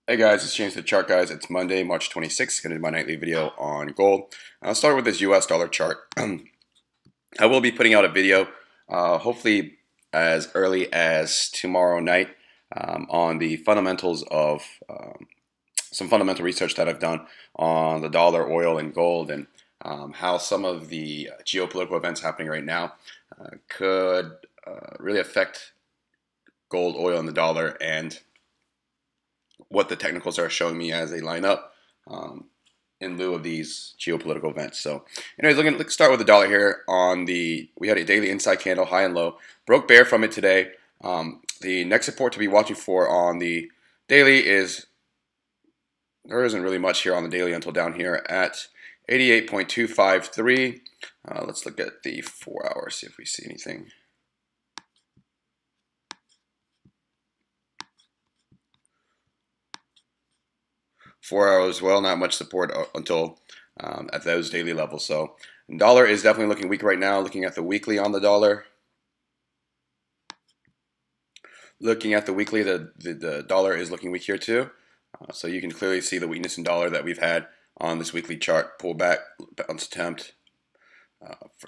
Hey guys, it's James the Chart Guys. It's Monday, March 26th. Going to do my nightly video on gold. I'll start with this US dollar chart. I will be putting out a video, hopefully as early as tomorrow night, on the fundamentals of some fundamental research that I've done on the dollar, oil, and gold, and how some of the geopolitical events happening right now could really affect gold, oil, and the dollar, and what the technicals are showing me as they line up in lieu of these geopolitical events. So, anyways, let's start with the dollar here. We had a daily inside candle, high and low, broke bear from it today. The next support to be watching for on the daily is, there isn't really much here on the daily until down here at 88.253. Let's look at the 4 hours, see if we see anything. 4 hours, well, not much support until at those daily levels. So dollar is definitely looking weak right now. Looking at the weekly on the dollar. Looking at the weekly, the dollar is looking weak here too. So you can clearly see the weakness in dollar that we've had on this weekly chart. Pull back, bounce attempt,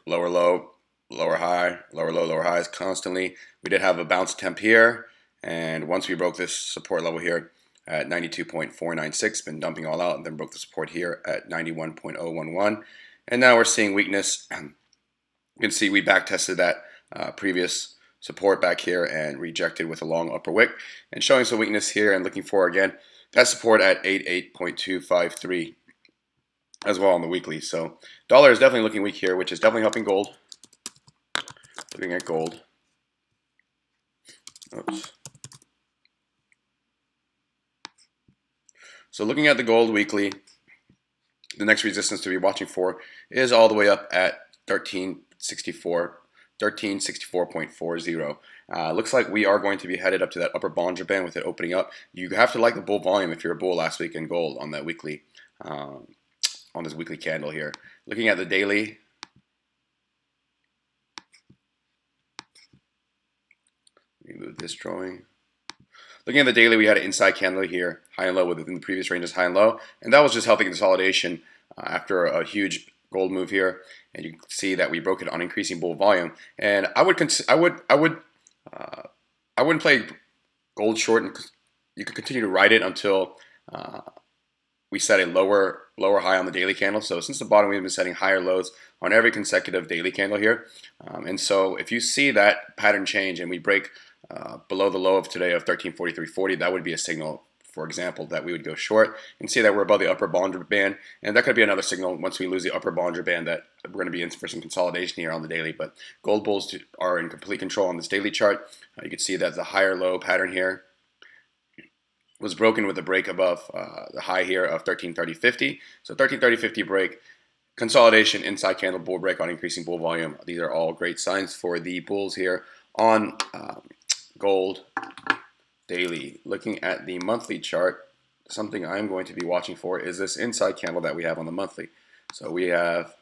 lower low, lower high, lower low, lower highs constantly. We did have a bounce attempt here, and once we broke this support level here at 92.496, been dumping all out, and then broke the support here at 91.011, and now we're seeing weakness. You can see we back tested that previous support back here and rejected with a long upper wick, and showing some weakness here and looking for again that support at 88.253 as well on the weekly. So dollar is definitely looking weak here, which is definitely helping gold. Looking at gold. Oops. So looking at the gold weekly, the next resistance to be watching for is all the way up at 1364.40. Looks like we are going to be headed up to that upper Bollinger Band with it opening up. You have to like the bull volume if you're a bull last week in gold on that weekly, on this weekly candle here. Looking at the daily, let me move this drawing. Looking at the daily, we had an inside candle here, high and low within the previous ranges, high and low, and that was just healthy consolidation after a huge gold move here. And you can see that we broke it on increasing bull volume. And I wouldn't play gold short, and you could continue to ride it until we set a lower high on the daily candle. So since the bottom, we've been setting higher lows on every consecutive daily candle here. And so if you see that pattern change and we break below the low of today of 1343.40, that would be a signal, for example, that we would go short, and see that we're above the upper Bollinger Band, and that could be another signal once we lose the upper Bollinger Band that we're going to be in for some consolidation here on the daily. But gold bulls are in complete control on this daily chart. You can see that the higher low pattern here was broken with a break above the high here of 1330.50. So 1330.50 break, consolidation, inside candle, bull break on increasing bull volume. These are all great signs for the bulls here on gold daily. Looking at the monthly chart, something I'm going to be watching for is this inside candle that we have on the monthly. So we have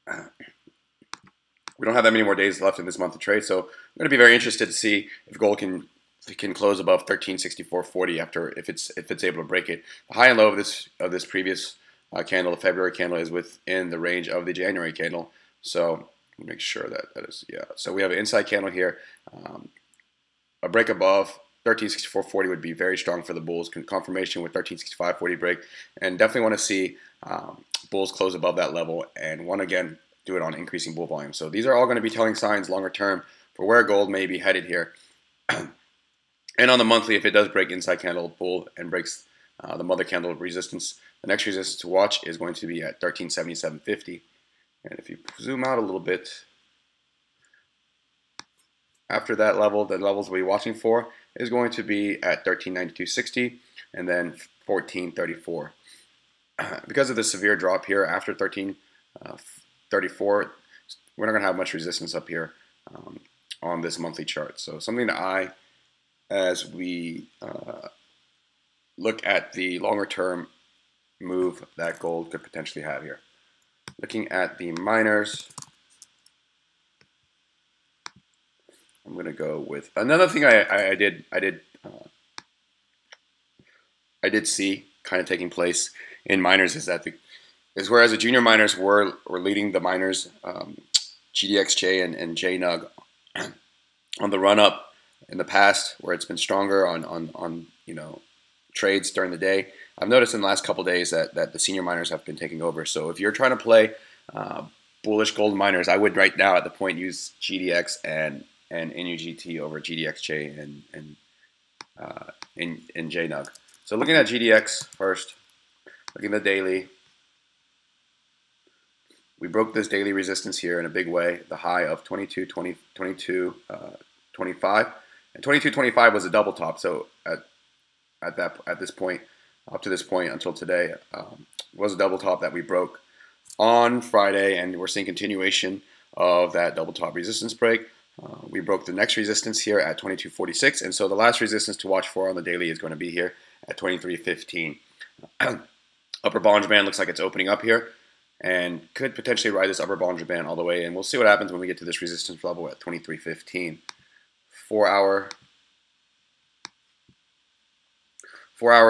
we don't have that many more days left in this month of trade, so I'm going to be very interested to see if gold can close above 1364.40 after if it's able to break it. The high and low of this previous candle, the February candle, is within the range of the January candle. So make sure that is, yeah. So we have an inside candle here. A break above 1364.40 would be very strong for the bulls. Confirmation with 1365.40 break, and definitely want to see bulls close above that level, and again do it on increasing bull volume. So these are all going to be telling signs longer term for where gold may be headed here. And on the monthly, if it does break inside candle bull and breaks the mother candle resistance, the next resistance to watch is going to be at 1377.50. And if you zoom out a little bit, after that level, the levels we'll be watching for is going to be at 1392.60 and then 1434. Because of the severe drop here after 1334, we're not going to have much resistance up here on this monthly chart. So something that as we look at the longer term move that gold could potentially have here. Looking at the miners, I'm going to go with another thing I did see kind of taking place in miners is that whereas the junior miners were leading the miners, GDXJ and JNUG on the run up in the past, where it's been stronger on trades during the day. I've noticed in the last couple of days that the senior miners have been taking over. So if you're trying to play bullish gold miners, I would right now at the point use GDX and NUGT over GDXJ and JNUG. So looking at GDX first, looking at the daily, we broke this daily resistance here in a big way, the high of 22.25, and 22.25 was a double top. So at this point, up to this point until today, was a double top that we broke on Friday, and we're seeing continuation of that double top resistance break. We broke the next resistance here at 22.46, and so the last resistance to watch for on the daily is going to be here at 23.15. Upper Bollinger Band looks like it's opening up here and could potentially ride this upper Bollinger Band all the way, and we'll see what happens when we get to this resistance level at 23.15. 4 hour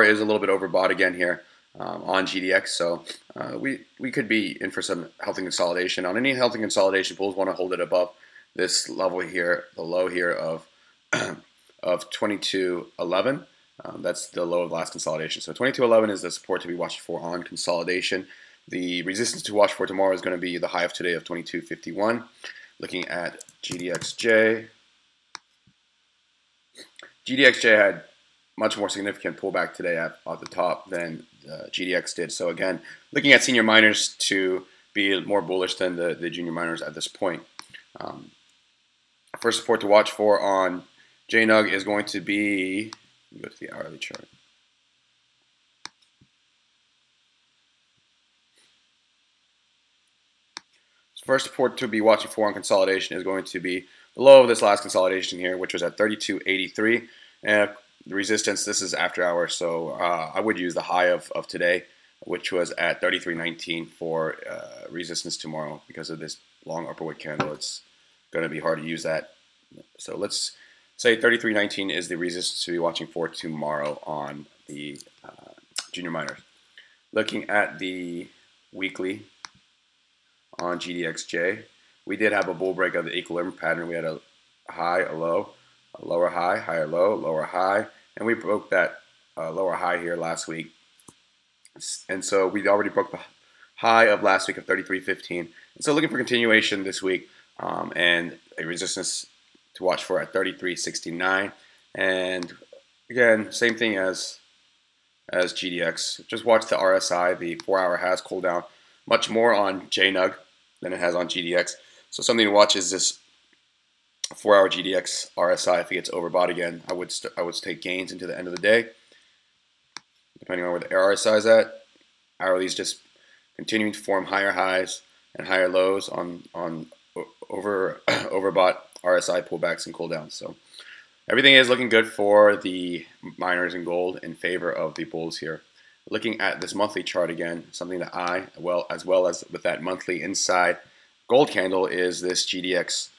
is a little bit overbought again here on GDX, so we could be in for some healthy consolidation. On any healthy consolidation, bulls want to hold it above this level here, the low here of 22.11. That's the low of last consolidation. So 22.11 is the support to be watched for on consolidation. The resistance to watch for tomorrow is going to be the high of today of 22.51. Looking at GDXJ. GDXJ had much more significant pullback today at the top than GDX did. So again, looking at senior miners to be more bullish than the junior miners at this point. First support to watch for on JNUG is going to be, go to the hourly chart. First support to be watching for on consolidation is going to be the low of this last consolidation here, which was at 32.83. And the resistance, this is after hours, so I would use the high of today, which was at 33.19 for resistance tomorrow. Because of this long upper wick candle, it's going to be hard to use that. So let's say 33.19 is the resistance to be watching for tomorrow on the junior miners. Looking at the weekly on GDXJ, we did have a bull break of the equilibrium pattern. We had a high, a low, a lower high, higher low, lower high, and we broke that lower high here last week. And so we already broke the high of last week of 33.15. And so looking for continuation this week and a resistance to watch for at 33.69. And again, same thing as GDX. Just watch the RSI. The 4 hour has cooled down much more on JNUG than it has on GDX. So something to watch is this 4 hour GDX RSI. If it gets overbought again, I would take gains into the end of the day, depending on where the RSI is at. Hourly's just continuing to form higher highs and higher lows on overbought RSI pullbacks and cooldowns. So everything is looking good for the miners in gold in favor of the bulls here. Looking at this monthly chart again, something that as well as with that monthly inside gold candle is this GDX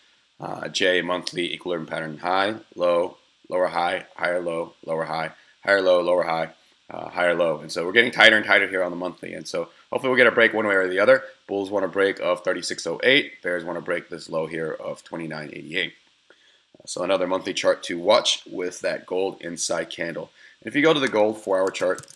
J monthly equilibrium pattern: high, low, lower high, higher low, lower high, higher low, lower high, higher low. And so we're getting tighter and tighter here on the monthly. And so hopefully we'll get a break one way or the other. Bulls want a break of 36.08. Bears want to break this low here of 29.88. So another monthly chart to watch with that gold inside candle. And if you go to the gold 4 hour chart,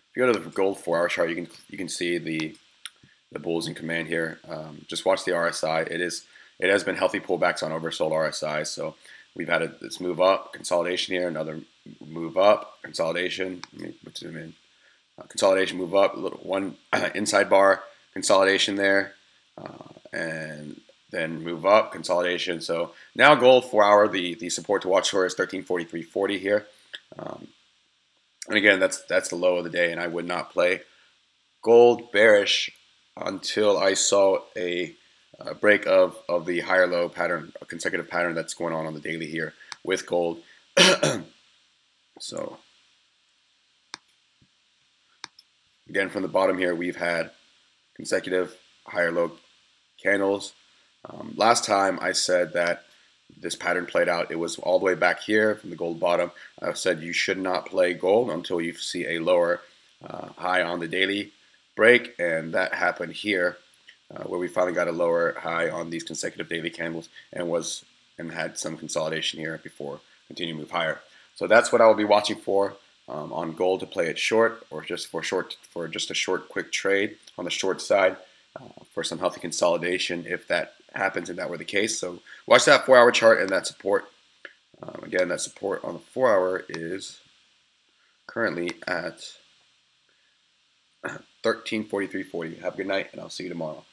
if you go to the gold 4 hour chart, you can see the bulls in command here. Just watch the RSI. It has been healthy pullbacks on oversold RSI. So we've had this move up, consolidation here, another move up, consolidation. Let me zoom in. Consolidation, move up, a little one inside bar, consolidation there, and then move up, consolidation. So now gold 4 hour, the support to watch for is 1343.40 here. And again, that's the low of the day, and I would not play gold bearish until I saw a break of the higher low pattern, a consecutive pattern that's going on the daily here with gold. So Again, from the bottom here, we've had consecutive higher low candles. Last time I said that this pattern played out, it was all the way back here from the gold bottom. I said you should not play gold until you see a lower high on the daily break, and that happened here, where we finally got a lower high on these consecutive daily candles and had some consolidation here before continuing to move higher. So that's what I will be watching for on gold to play it short, or just for just a short quick trade on the short side for some healthy consolidation if that happens and that were the case. So watch that 4-hour chart and that support. Again, that support on the 4-hour is currently at 1343.40. Have a good night, and I'll see you tomorrow.